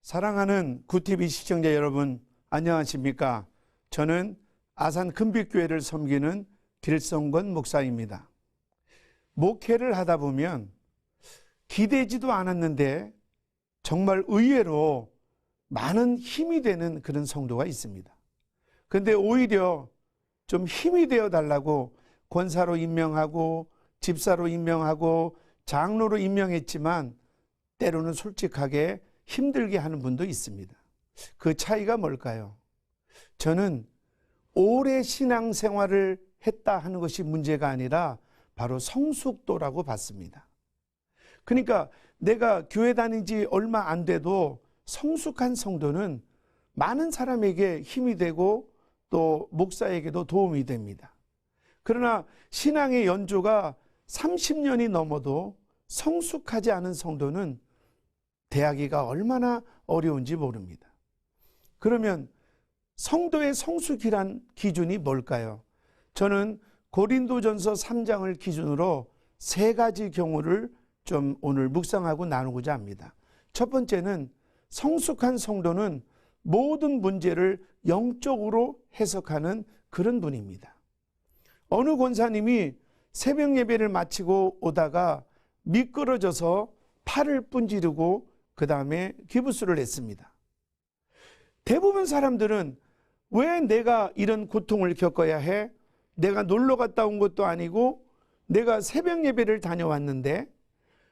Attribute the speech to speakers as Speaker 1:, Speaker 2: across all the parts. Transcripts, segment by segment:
Speaker 1: 사랑하는 구TV 시청자 여러분, 안녕하십니까? 저는 아산 금빛교회를 섬기는 길성권 목사입니다. 목회를 하다 보면 기대지도 않았는데 정말 의외로 많은 힘이 되는 그런 성도가 있습니다. 그런데 오히려 좀 힘이 되어 달라고 권사로 임명하고 집사로 임명하고 장로로 임명했지만 때로는 솔직하게 힘들게 하는 분도 있습니다. 그 차이가 뭘까요? 저는 오래 신앙생활을 했다 하는 것이 문제가 아니라 바로 성숙도라고 봤습니다. 그러니까 내가 교회 다닌 지 얼마 안 돼도 성숙한 성도는 많은 사람에게 힘이 되고 또 목사에게도 도움이 됩니다. 그러나 신앙의 연조가 30년이 넘어도 성숙하지 않은 성도는 대하기가 얼마나 어려운지 모릅니다. 그러면 성도의 성숙이란 기준이 뭘까요? 저는 고린도전서 3장을 기준으로 세 가지 경우를 좀 오늘 묵상하고 나누고자 합니다. 첫 번째는 성숙한 성도는 모든 문제를 영적으로 해석하는 그런 분입니다. 어느 권사님이 새벽 예배를 마치고 오다가 미끄러져서 팔을 분지르고 그 다음에 기부스를 했습니다. 대부분 사람들은 왜 내가 이런 고통을 겪어야 해? 내가 놀러 갔다 온 것도 아니고 내가 새벽 예배를 다녀왔는데,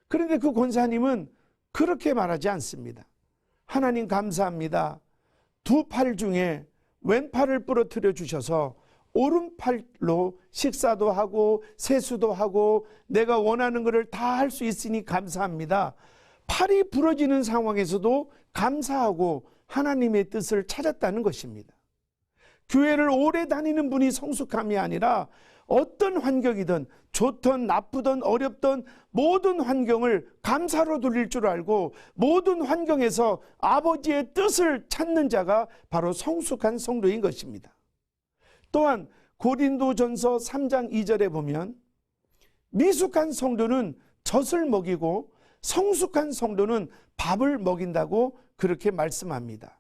Speaker 1: 그런데 그 권사님은 그렇게 말하지 않습니다. 하나님 감사합니다. 두 팔 중에 왼팔을 부러뜨려 주셔서 오른팔로 식사도 하고 세수도 하고 내가 원하는 것을 다 할 수 있으니 감사합니다. 팔이 부러지는 상황에서도 감사하고 하나님의 뜻을 찾았다는 것입니다. 교회를 오래 다니는 분이 성숙함이 아니라 어떤 환경이든 좋든 나쁘든 어렵든 모든 환경을 감사로 돌릴 줄 알고 모든 환경에서 아버지의 뜻을 찾는 자가 바로 성숙한 성도인 것입니다. 또한 고린도전서 3장 2절에 보면 미숙한 성도는 젖을 먹이고 성숙한 성도는 밥을 먹인다고 그렇게 말씀합니다.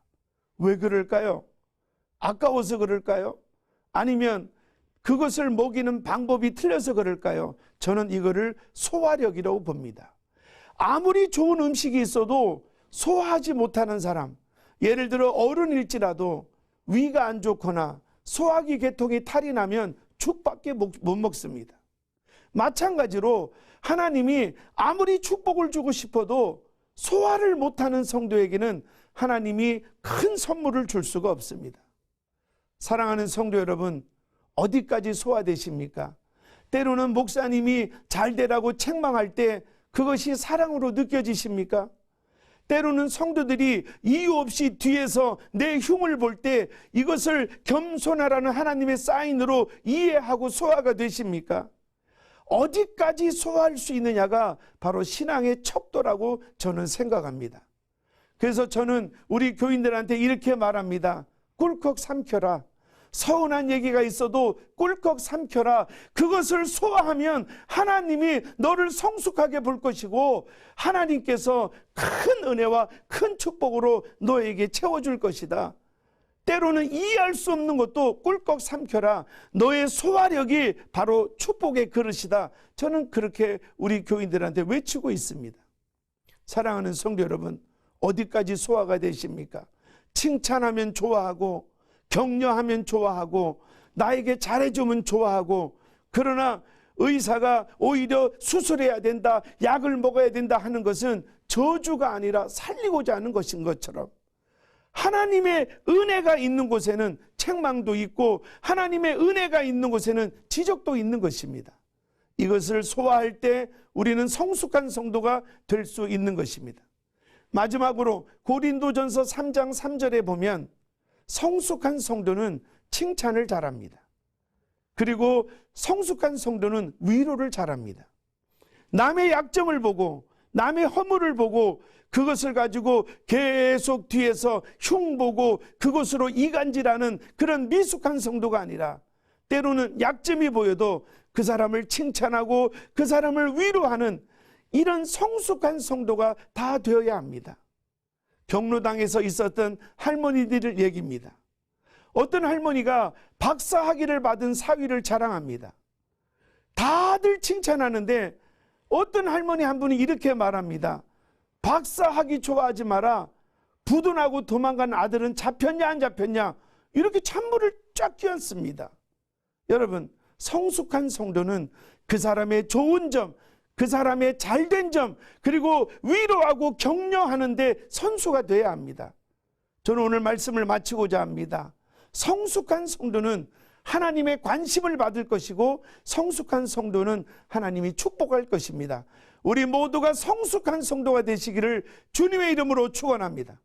Speaker 1: 왜 그럴까요? 아까워서 그럴까요? 아니면 그것을 먹이는 방법이 틀려서 그럴까요? 저는 이거를 소화력이라고 봅니다. 아무리 좋은 음식이 있어도 소화하지 못하는 사람, 예를 들어 어른일지라도 위가 안 좋거나 소화기 계통이 탈이 나면 죽밖에 못 먹습니다. 마찬가지로 하나님이 아무리 축복을 주고 싶어도 소화를 못하는 성도에게는 하나님이 큰 선물을 줄 수가 없습니다. 사랑하는 성도 여러분, 어디까지 소화되십니까? 때로는 목사님이 잘 되라고 책망할 때 그것이 사랑으로 느껴지십니까? 때로는 성도들이 이유 없이 뒤에서 내 흉을 볼 때 이것을 겸손하라는 하나님의 사인으로 이해하고 소화가 되십니까? 어디까지 소화할 수 있느냐가 바로 신앙의 척도라고 저는 생각합니다. 그래서 저는 우리 교인들한테 이렇게 말합니다. 꿀꺽 삼켜라. 서운한 얘기가 있어도 꿀꺽 삼켜라. 그것을 소화하면 하나님이 너를 성숙하게 볼 것이고 하나님께서 큰 은혜와 큰 축복으로 너에게 채워줄 것이다. 때로는 이해할 수 없는 것도 꿀꺽 삼켜라. 너의 소화력이 바로 축복의 그릇이다. 저는 그렇게 우리 교인들한테 외치고 있습니다. 사랑하는 성도 여러분, 어디까지 소화가 되십니까? 칭찬하면 좋아하고 격려하면 좋아하고 나에게 잘해주면 좋아하고, 그러나 의사가 오히려 수술해야 된다, 약을 먹어야 된다 하는 것은 저주가 아니라 살리고자 하는 것인 것처럼 하나님의 은혜가 있는 곳에는 책망도 있고 하나님의 은혜가 있는 곳에는 지적도 있는 것입니다. 이것을 소화할 때 우리는 성숙한 성도가 될 수 있는 것입니다. 마지막으로 고린도전서 3장 3절에 보면 성숙한 성도는 칭찬을 잘합니다. 그리고 성숙한 성도는 위로를 잘합니다. 남의 약점을 보고 남의 허물을 보고 그것을 가지고 계속 뒤에서 흉보고 그것으로 이간질하는 그런 미숙한 성도가 아니라 때로는 약점이 보여도 그 사람을 칭찬하고 그 사람을 위로하는 이런 성숙한 성도가 다 되어야 합니다. 경로당에서 있었던 할머니들 얘기입니다. 어떤 할머니가 박사 학위를 받은 사위를 자랑합니다. 다들 칭찬하는데 어떤 할머니 한 분이 이렇게 말합니다. 박사 학위 좋아하지 마라. 부도나고 도망간 아들은 잡혔냐 안 잡혔냐, 이렇게 찬물을 쫙 끼얹습니다. 여러분, 성숙한 성도는 그 사람의 좋은 점, 그 사람의 잘된 점, 그리고 위로하고 격려하는 데 선수가 돼야 합니다. 저는 오늘 말씀을 마치고자 합니다. 성숙한 성도는 하나님의 관심을 받을 것이고, 성숙한 성도는 하나님이 축복할 것입니다. 우리 모두가 성숙한 성도가 되시기를 주님의 이름으로 축원합니다.